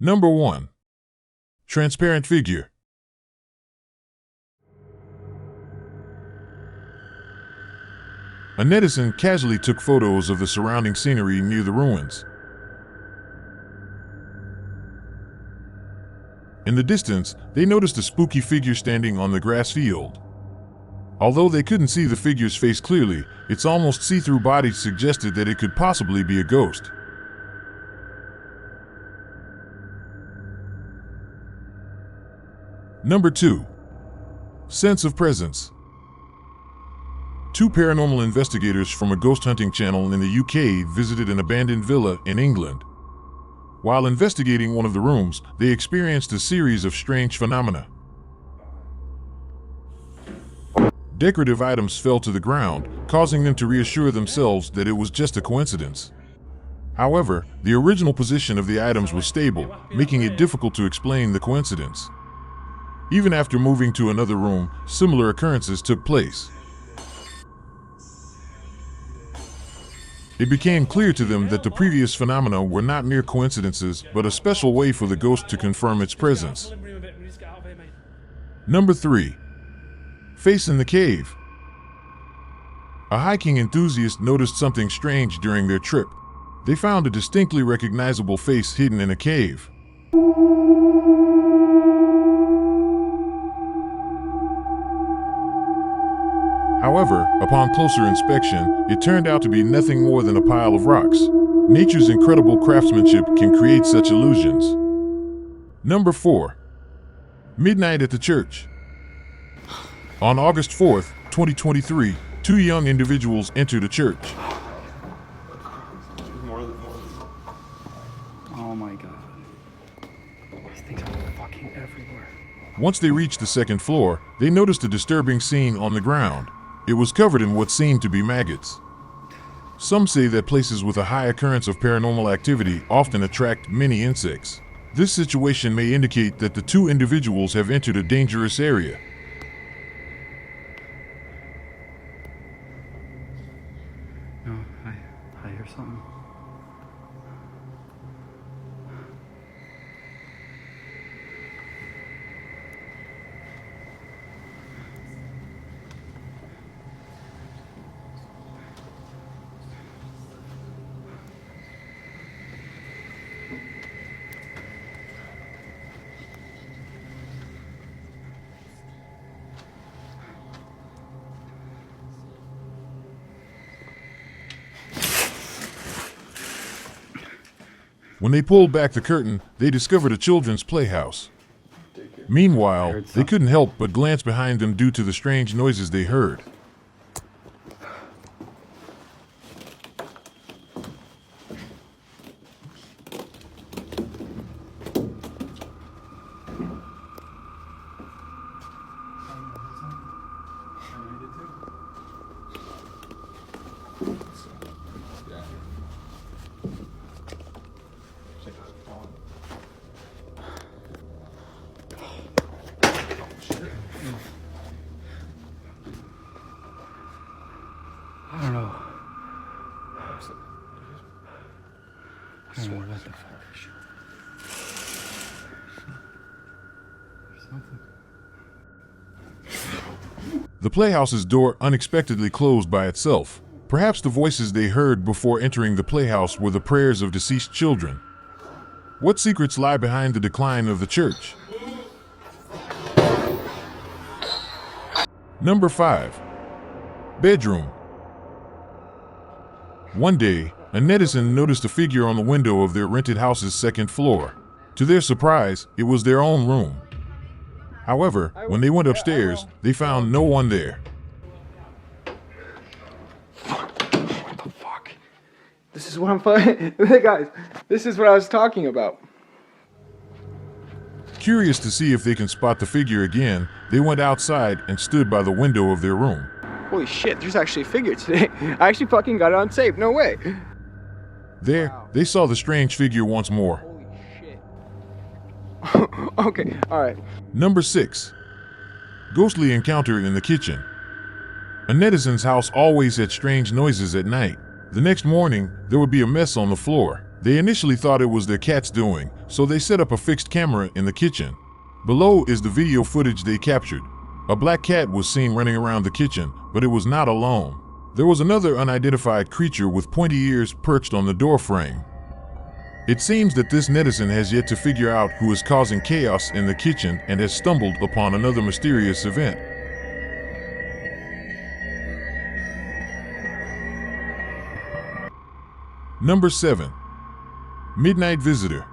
Number 1. Transparent figure. A netizen casually took photos of the surrounding scenery near the ruins. In the distance, they noticed a spooky figure standing on the grass field. Although they couldn't see the figure's face clearly, its almost see-through body suggested that it could possibly be a ghost. Number 2. Sense of presence. Two paranormal investigators from a ghost hunting channel in the UK visited an abandoned villa in England. While investigating one of the rooms, they experienced a series of strange phenomena. Decorative items fell to the ground, causing them to reassure themselves that it was just a coincidence. However, the original position of the items was stable, making it difficult to explain the coincidence. Even after moving to another room, similar occurrences took place. It became clear to them that the previous phenomena were not mere coincidences, but a special way for the ghost to confirm its presence. Number 3. Face in the cave. A hiking enthusiast noticed something strange during their trip. They found a distinctly recognizable face hidden in a cave. However, upon closer inspection, it turned out to be nothing more than a pile of rocks. Nature's incredible craftsmanship can create such illusions. Number 4. Midnight at the church. On August 4th, 2023, two young individuals entered a church. Oh my god. These things are fucking everywhere. Once they reached the second floor, they noticed a disturbing scene on the ground. It was covered in what seemed to be maggots. Some say that places with a high occurrence of paranormal activity often attract many insects. This situation may indicate that the two individuals have entered a dangerous area. No, I hear something. When they pulled back the curtain, they discovered a children's playhouse. Meanwhile, they couldn't help but glance behind them due to the strange noises they heard. I don't know. I don't know what the fuck. There's something. The playhouse's door unexpectedly closed by itself. Perhaps the voices they heard before entering the playhouse were the prayers of deceased children. What secrets lie behind the decline of the church? Number 5. Bedroom. One day, a netizen noticed a figure on the window of their rented house's second floor. To their surprise, it was their own room. However, when they went upstairs, they found no one there. What the fuck? This is what I'm guys, this is what I was talking about. Curious to see if they can spot the figure again, they went outside and stood by the window of their room. Holy shit, there's actually a figure today. I actually fucking got it on tape, no way. There, they saw the strange figure once more. Holy shit. Okay, alright. Number 6. Ghostly encounter in the kitchen. A netizen's house always had strange noises at night. The next morning, there would be a mess on the floor. They initially thought it was their cat's doing, so they set up a fixed camera in the kitchen. Below is the video footage they captured. A black cat was seen running around the kitchen, but it was not alone. There was another unidentified creature with pointy ears perched on the door frame. It seems that this netizen has yet to figure out who is causing chaos in the kitchen and has stumbled upon another mysterious event. Number 7. Midnight Visitor.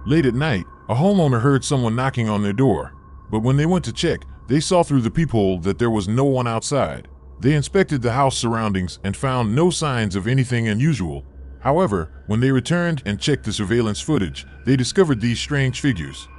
Late at night, a homeowner heard someone knocking on their door, but when they went to check, they saw through the peephole that there was no one outside. They inspected the house surroundings and found no signs of anything unusual. However, when they returned and checked the surveillance footage, they discovered these strange figures.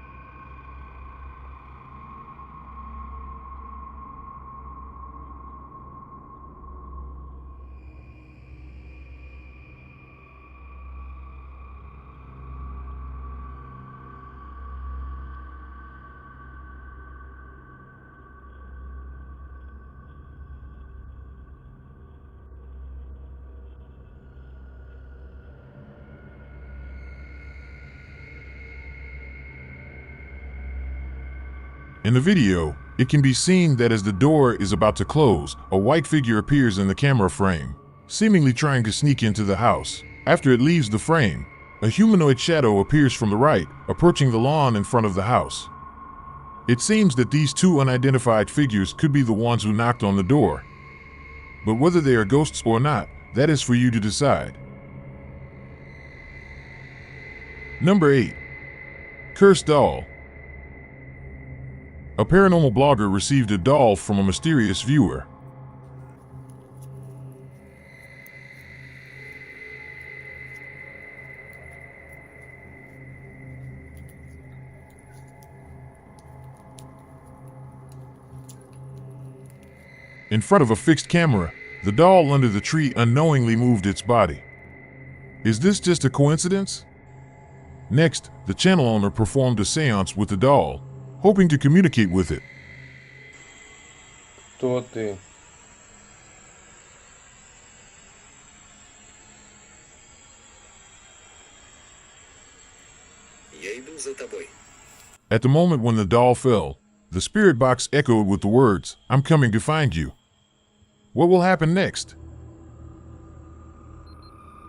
In the video, it can be seen that as the door is about to close, a white figure appears in the camera frame, seemingly trying to sneak into the house. After it leaves the frame, a humanoid shadow appears from the right, approaching the lawn in front of the house. It seems that these two unidentified figures could be the ones who knocked on the door. But whether they are ghosts or not, that is for you to decide. Number 8. Cursed Doll. A paranormal blogger received a doll from a mysterious viewer. In front of a fixed camera, the doll under the tree unknowingly moved its body. Is this just a coincidence? Next, the channel owner performed a seance with the doll, hoping to communicate with it. Кто ты? Я иду за тобой. At the moment when the doll fell, the spirit box echoed with the words, "I'm coming to find you." What will happen next?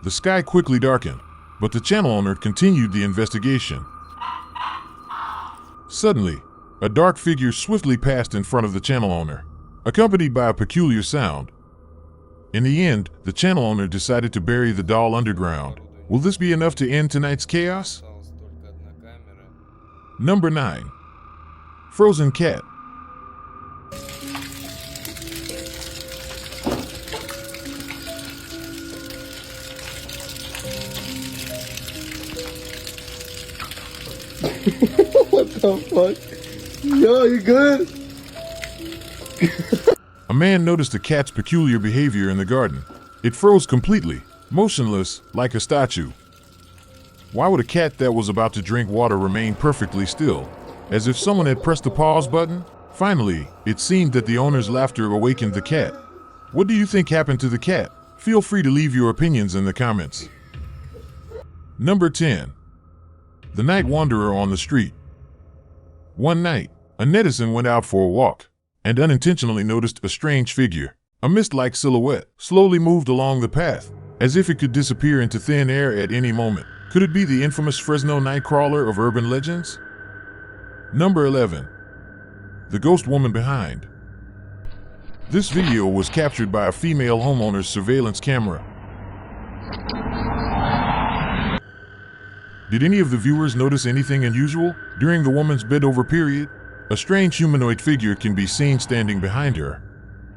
The sky quickly darkened, but the channel owner continued the investigation. Suddenly, a dark figure swiftly passed in front of the channel owner, accompanied by a peculiar sound. In the end, the channel owner decided to bury the doll underground. Will this be enough to end tonight's chaos? Number 9. Frozen Cat. What the fuck? Yo, you good? A man noticed a cat's peculiar behavior in the garden. It froze completely, motionless, like a statue. Why would a cat that was about to drink water remain perfectly still, as if someone had pressed the pause button? Finally, it seemed that the owner's laughter awakened the cat. What do you think happened to the cat? Feel free to leave your opinions in the comments. Number 10. The Night Wanderer on the Street. One night, a netizen went out for a walk and unintentionally noticed a strange figure. A mist-like silhouette slowly moved along the path, as if it could disappear into thin air at any moment. Could it be the infamous Fresno Nightcrawler of urban legends? Number 11. The Ghost Woman Behind. This video was captured by a female homeowner's surveillance camera. Did any of the viewers notice anything unusual? During the woman's bed-over period, a strange humanoid figure can be seen standing behind her.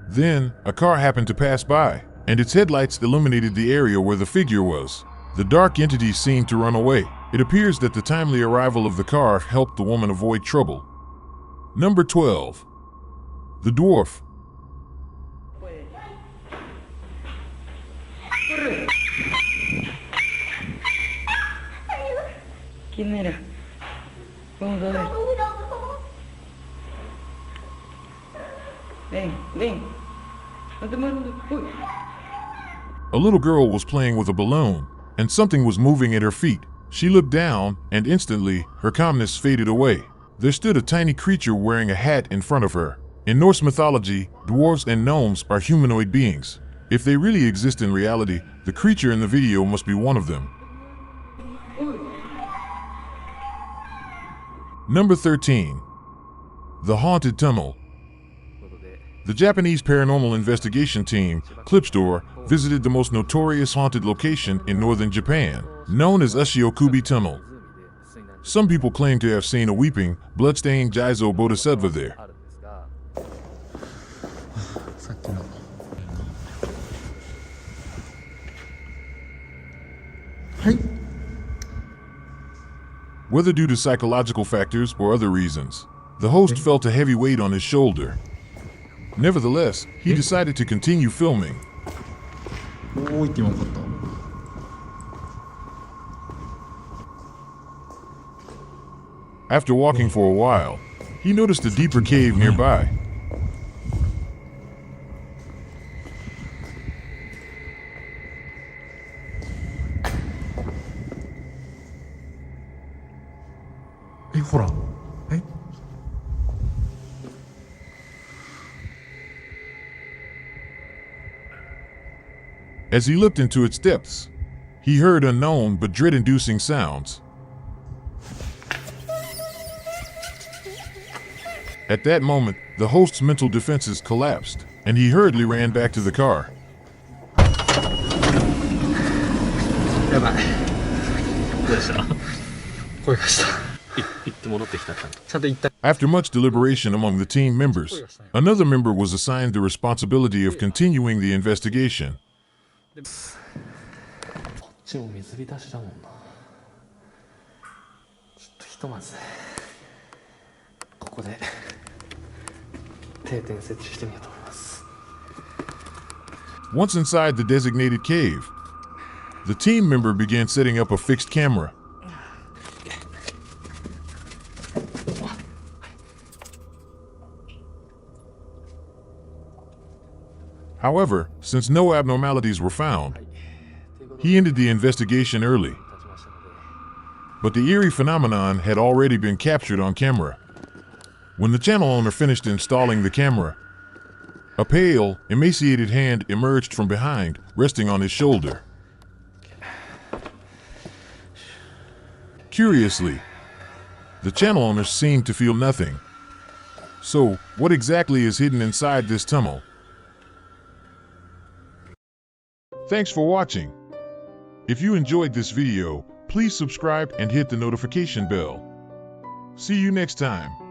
Then, a car happened to pass by, and its headlights illuminated the area where the figure was. The dark entity seemed to run away. It appears that the timely arrival of the car helped the woman avoid trouble. Number 12. The Dwarf. ¿Quién era? Vamos a ver. Ven, ven. No te muevas. Uy. A little girl was playing with a balloon, and something was moving at her feet. She looked down, and instantly, her calmness faded away. There stood a tiny creature wearing a hat in front of her. In Norse mythology, dwarves and gnomes are humanoid beings. If they really exist in reality, the creature in the video must be one of them. Number 13. The Haunted Tunnel. The Japanese paranormal investigation team, Clipstore, visited the most notorious haunted location in northern Japan, known as Ushiokubi Tunnel. Some people claim to have seen a weeping, blood-stained Jizo Bodhisattva there. さっきの Whether due to psychological factors or other reasons, the host felt a heavy weight on his shoulder. Nevertheless, he decided to continue filming. おーいって言わんかった。 After walking for a while, he noticed a deeper cave nearby. As he looked into its depths, he heard unknown but dread-inducing sounds. At that moment, the host's mental defenses collapsed, and he hurriedly ran back to the car. やばい。どうでした？声がした。行って戻ってきたちゃんと。ちゃんと行った。 After much deliberation among the team members, another member was assigned the responsibility of continuing the investigation. こっちも水浸しだもんな。ちょっとひとまずここで定点設置してみようと思います。 Once inside the designated cave, the team member began setting up a fixed camera. However, since no abnormalities were found, he ended the investigation early. But the eerie phenomenon had already been captured on camera. When the channel owner finished installing the camera, a pale, emaciated hand emerged from behind, resting on his shoulder. Curiously, the channel owner seemed to feel nothing. So, what exactly is hidden inside this tunnel? Thanks for watching. If you enjoyed this video, please subscribe and hit the notification bell. See you next time.